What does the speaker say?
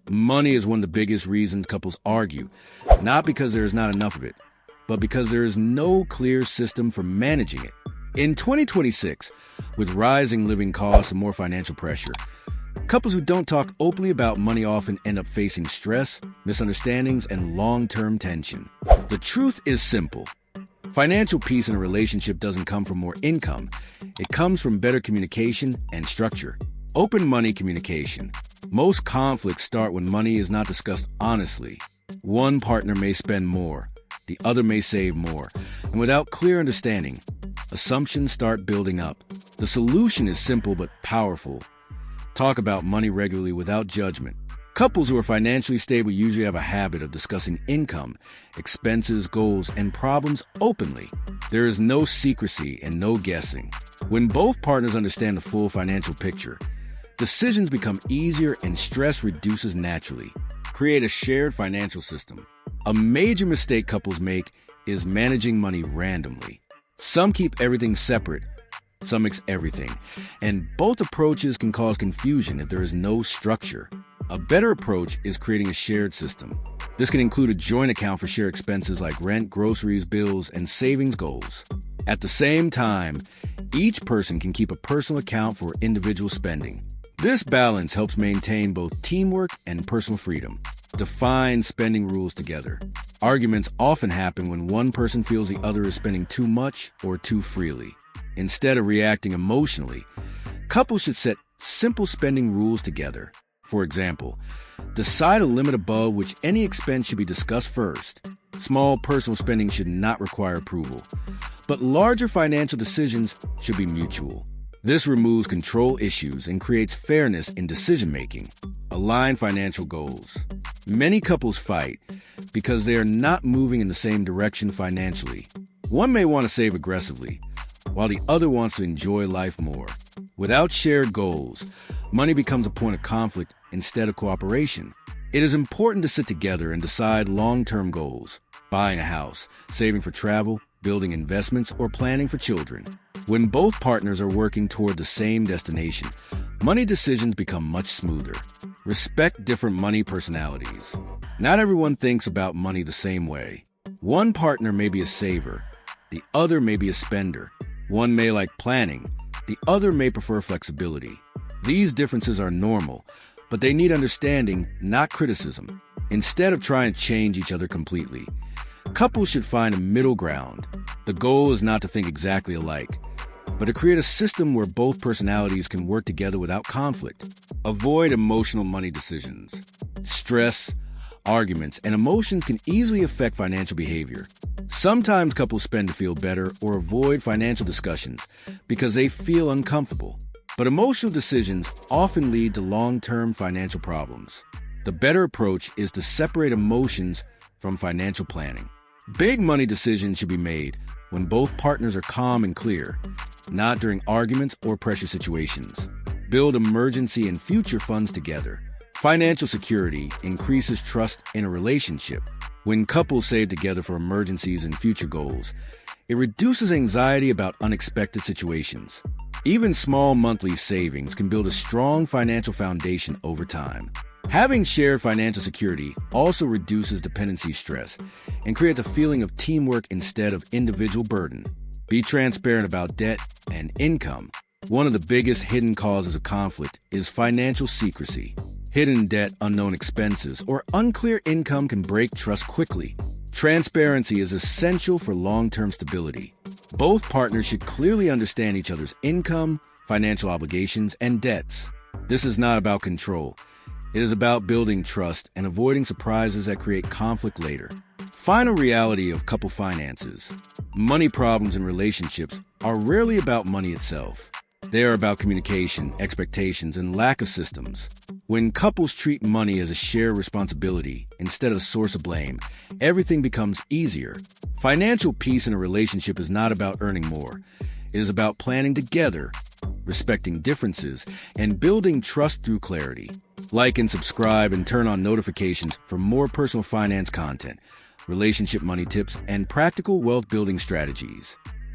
Money is one of the biggest reasons couples argue, not because there is not enough of it, but because there is no clear system for managing it. In 2026, with rising living costs and more financial pressure, couples who don't talk openly about money often end up facing stress, misunderstandings, and long-term tension. The truth is simple. Financial peace in a relationship doesn't come from more income. It comes from better communication and structure. Open money communication. Most conflicts start when money is not discussed honestly. One partner may spend more, the other may save more, and without clear understanding, assumptions start building up. The solution is simple but powerful. Talk about money regularly without judgment. Couples who are financially stable usually have a habit of discussing income, expenses, goals, and problems openly. There is no secrecy and no guessing. When both partners understand the full financial picture, decisions become easier and stress reduces naturally. Create a shared financial system. A major mistake couples make is managing money randomly. Some keep everything separate, some mix everything, and both approaches can cause confusion if there is no structure. A better approach is creating a shared system. This can include a joint account for shared expenses like rent, groceries, bills, and savings goals. At the same time, each person can keep a personal account for individual spending. This balance helps maintain both teamwork and personal freedom. Define spending rules together. Arguments often happen when one person feels the other is spending too much or too freely. Instead of reacting emotionally, couples should set simple spending rules together. For example, decide a limit above which any expense should be discussed first. Small personal spending should not require approval, but larger financial decisions should be mutual. This removes control issues and creates fairness in decision-making. Align financial goals. Many couples fight because they are not moving in the same direction financially. One may want to save aggressively, while the other wants to enjoy life more. Without shared goals, money becomes a point of conflict instead of cooperation. It is important to sit together and decide long-term goals: buying a house, saving for travel, building investments, or planning for children. When both partners are working toward the same destination, money decisions become much smoother. Respect different money personalities. Not everyone thinks about money the same way. One partner may be a saver, the other may be a spender. One may like planning, the other may prefer flexibility. These differences are normal, but they need understanding, not criticism. Instead of trying to change each other completely, couples should find a middle ground. The goal is not to think exactly alike, but to create a system where both personalities can work together without conflict. Avoid emotional money decisions. Stress, arguments, and emotions can easily affect financial behavior. Sometimes couples spend to feel better or avoid financial discussions because they feel uncomfortable. But emotional decisions often lead to long-term financial problems. The better approach is to separate emotions from financial planning. Big money decisions should be made when both partners are calm and clear, not during arguments or pressure situations. Build emergency and future funds together. Financial security increases trust in a relationship. When couples save together for emergencies and future goals, it reduces anxiety about unexpected situations. Even small monthly savings can build a strong financial foundation over time. Having shared financial security also reduces dependency stress and creates a feeling of teamwork instead of individual burden. Be transparent about debt and income. One of the biggest hidden causes of conflict is financial secrecy. Hidden debt, unknown expenses, or unclear income can break trust quickly. Transparency is essential for long-term stability. Both partners should clearly understand each other's income, financial obligations, and debts. This is not about control. It is about building trust and avoiding surprises that create conflict later. Final reality of couple finances. Money problems in relationships are rarely about money itself. They are about communication, expectations, and lack of systems. When couples treat money as a shared responsibility instead of a source of blame, everything becomes easier. Financial peace in a relationship is not about earning more. It is about planning together, respecting differences, and building trust through clarity. Like and subscribe and turn on notifications for more personal finance content, relationship money tips, and practical wealth building strategies.